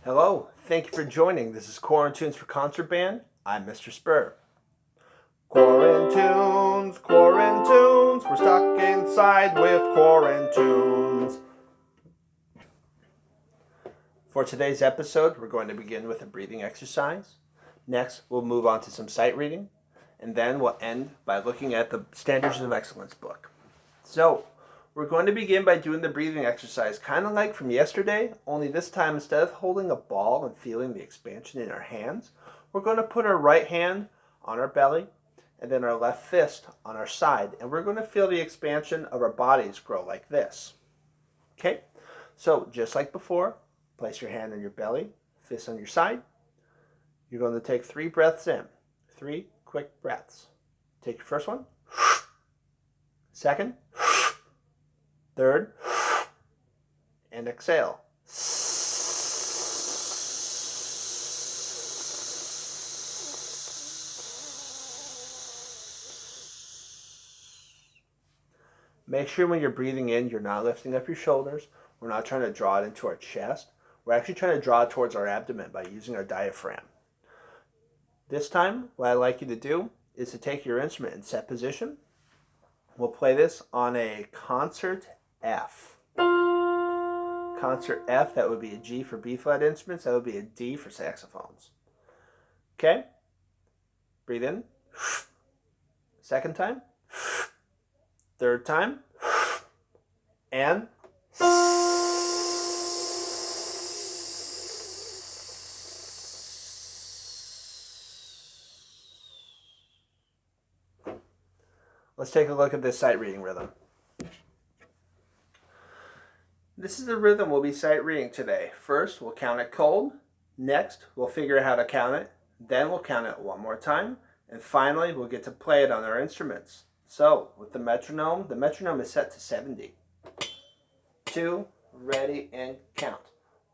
Hello, thank you for joining. This is Quarantunes for Concert Band. I'm Mr. Spur. Quarantunes, Quarantunes, we're stuck inside with Quarantunes. For today's episode, we're going to begin with a breathing exercise. Next, we'll move on to some sight reading, and then we'll end by looking at the Standards of Excellence book. So, we're going to begin by doing the breathing exercise, kind of like from yesterday, only this time instead of holding a ball and feeling the expansion in our hands, we're going to put our right hand on our belly and then our left fist on our side, and we're going to feel the expansion of our bodies grow like this. Okay, so just like before, place your hand on your belly, fist on your side. You're going to take 3 breaths in, 3 quick breaths. Take your first one, second, third, and exhale. Make sure when you're breathing in, you're not lifting up your shoulders. We're not trying to draw it into our chest. We're actually trying to draw it towards our abdomen by using our diaphragm. This time, what I'd like you to do is to take your instrument in set position. We'll play this on a concert F. Concert F, that would be a G for B-flat instruments. That would be a D for saxophones. Okay? Breathe in. Second time. Third time. And let's take a look at this sight reading rhythm. This is the rhythm we'll be sight reading today. First, we'll count it cold. Next, we'll figure out how to count it. Then we'll count it one more time. And finally, we'll get to play it on our instruments. So, with the metronome is set to 70. 2, ready, and count.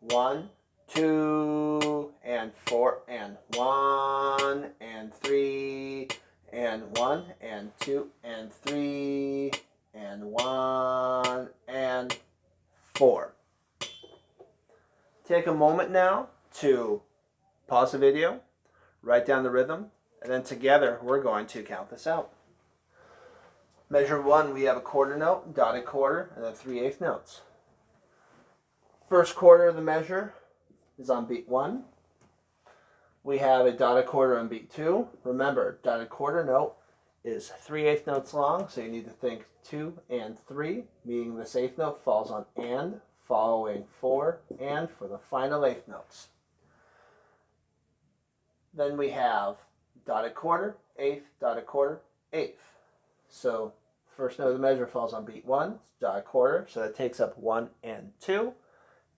1, 2, and 4, and 1, and 3, and 1, and 2, and 3, and 1, and 4. Take a moment now to pause the video, write down the rhythm, and then together we're going to count this out. Measure 1, we have a quarter note, dotted quarter, and then 3/8 notes. First quarter of the measure is on beat 1. We have a dotted quarter on beat 2. Remember, dotted quarter note is 3/8 notes long, so you need to think 2 and 3, meaning this 8th note falls on and, following 4 and for the final 8th notes. Then we have dotted quarter, 8th, dotted quarter, 8th. So first note of the measure falls on beat 1, dotted quarter, so that takes up 1 and 2.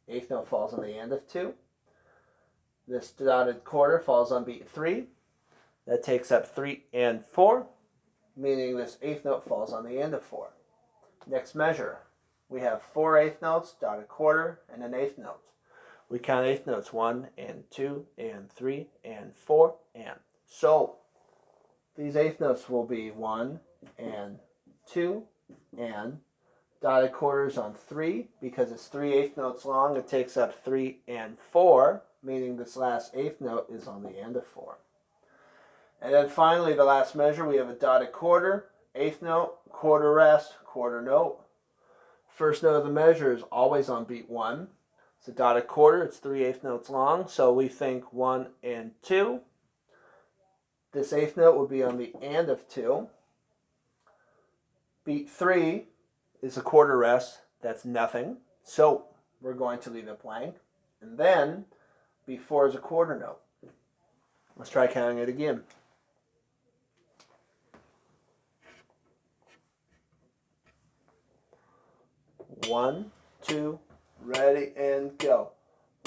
8th note falls on the end of 2. This dotted quarter falls on beat 3. That takes up 3 and 4, meaning this 8th note falls on the end of 4. Next measure, we have 4/8 notes, dotted quarter, and an 8th note. We count 8th notes 1 and 2 and 3 and 4 and. So these 8th notes will be 1 and 2 and dotted quarters on 3 because it's 3/8 notes long. It takes up 3 and 4, meaning this last 8th note is on the end of 4. And then finally, the last measure, we have a dotted quarter, 8th note, quarter rest, quarter note. First note of the measure is always on beat 1. It's a dotted quarter, it's 3/8 notes long, so we think 1 and 2. This 8th note would be on the and of 2. Beat 3 is a quarter rest, that's nothing, so we're going to leave it blank. And then beat 4 is a quarter note. Let's try counting it again. 1, 2, ready, and go.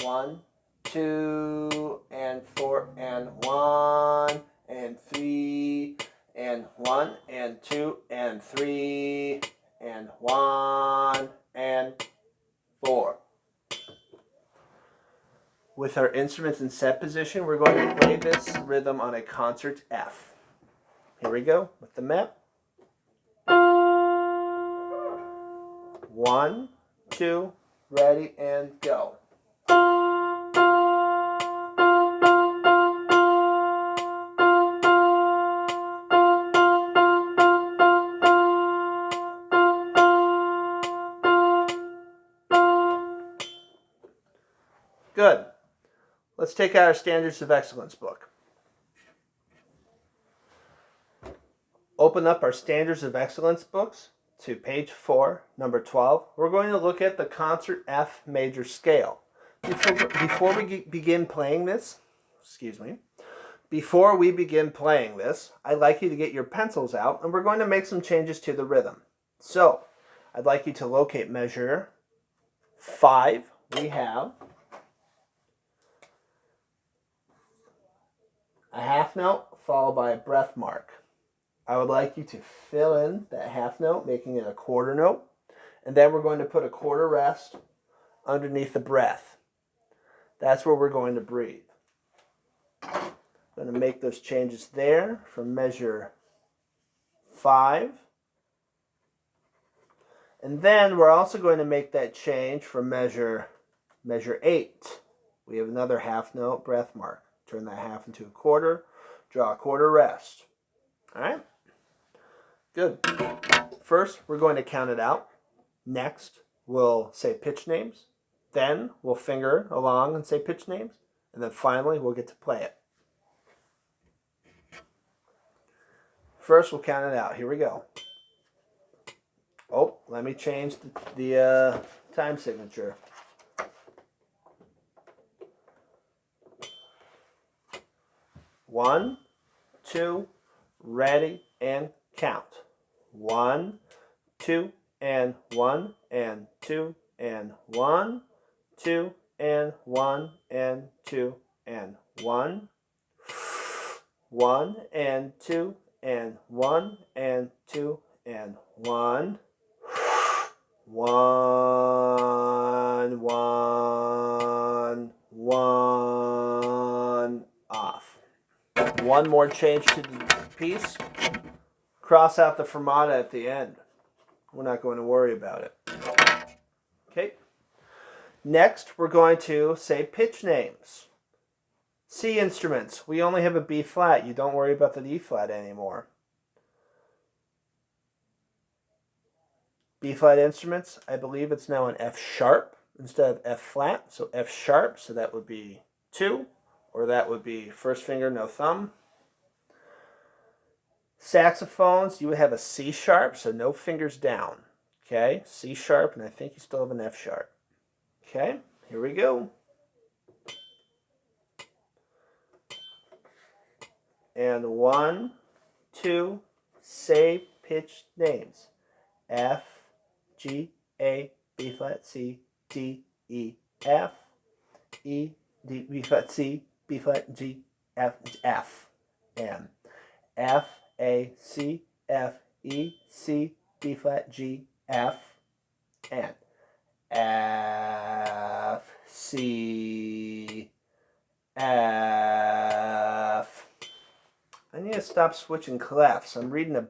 1, 2, and 4, and 1, and 3, and 1, and 2, and 3, and 1, and 4. With our instruments in set position, we're going to play this rhythm on a concert F. Here we go with the Met. 1, 2, ready, and go. Good. Let's take out our Standards of Excellence book. Open up our Standards of Excellence books to page 4, number 12. We're going to look at the concert F major scale. Before we begin playing this, I'd like you to get your pencils out, and we're going to make some changes to the rhythm. So, I'd like you to locate measure 5. We have a half note followed by a breath mark. I would like you to fill in that half note, making it a quarter note. And then we're going to put a quarter rest underneath the breath. That's where we're going to breathe. I'm going to make those changes there from measure 5. And then we're also going to make that change from measure 8. We have another half note breath mark. Turn that half into a quarter. Draw a quarter rest. All right? Good. First, we're going to count it out. Next, we'll say pitch names. Then, we'll finger along and say pitch names. And then finally, we'll get to play it. First, we'll count it out. Here we go. Oh, let me change the time signature. 1, 2, ready, and count. 1, 2, and 1, and 2, and 1, 2, and 1, and 2, and 1, 1, and 2, and 1, and 2, and 1, 1, 1, 1, off. One more change to the piece. Cross out the fermata at the end. We're not going to worry about it. Okay. Next, we're going to say pitch names. C instruments. We only have a B flat. You don't worry about the D flat anymore. B flat instruments, I believe it's now an F sharp instead of F flat. So F sharp, so that would be 2. Or that would be first finger, no thumb. Saxophones, you would have a C sharp, so no fingers down. Okay, C sharp, and I think you still have an F sharp. Okay, here we go. And 1, 2, say pitch names. F, G, A, B flat, C, D, E, F, E, D, B flat, C, B flat, G, F, F, and F, A, C, F, E, C, B flat, G, F, and F, C, F. I need to stop switching clefs. I'm reading a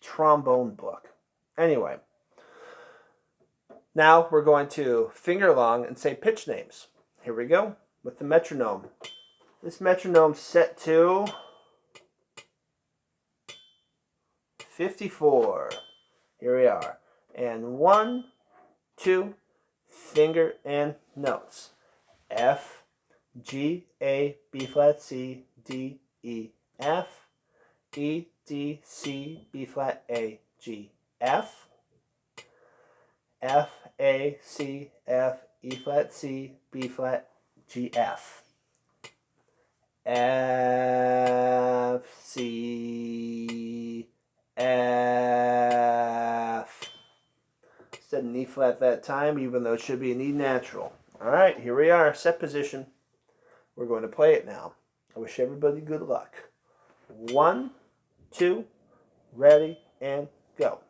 trombone book. Anyway, now we're going to finger along and say pitch names. Here we go with the metronome. This metronome's set to 54. Here we are. And 1, 2, finger and notes. F, G, A, B flat, C, D, E, F, E, D, C, B flat, A, G, F, F, A, C, F, E flat, C, B flat, G, F, F, C, F. Instead of an E flat that time, even though it should be an E natural. All right, here we are, set position. We're going to play it now. I wish everybody good luck. 1, 2, ready, and go.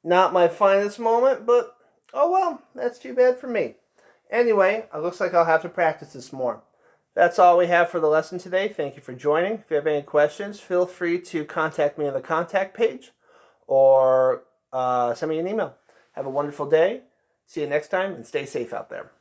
Not my finest moment, but oh well, that's too bad for me. Anyway, it looks like I'll have to practice this more. That's all we have for the lesson today. Thank you for joining. If you have any questions, feel free to contact me on the contact page or send me an email. Have a wonderful day. See you next time, and stay safe out there.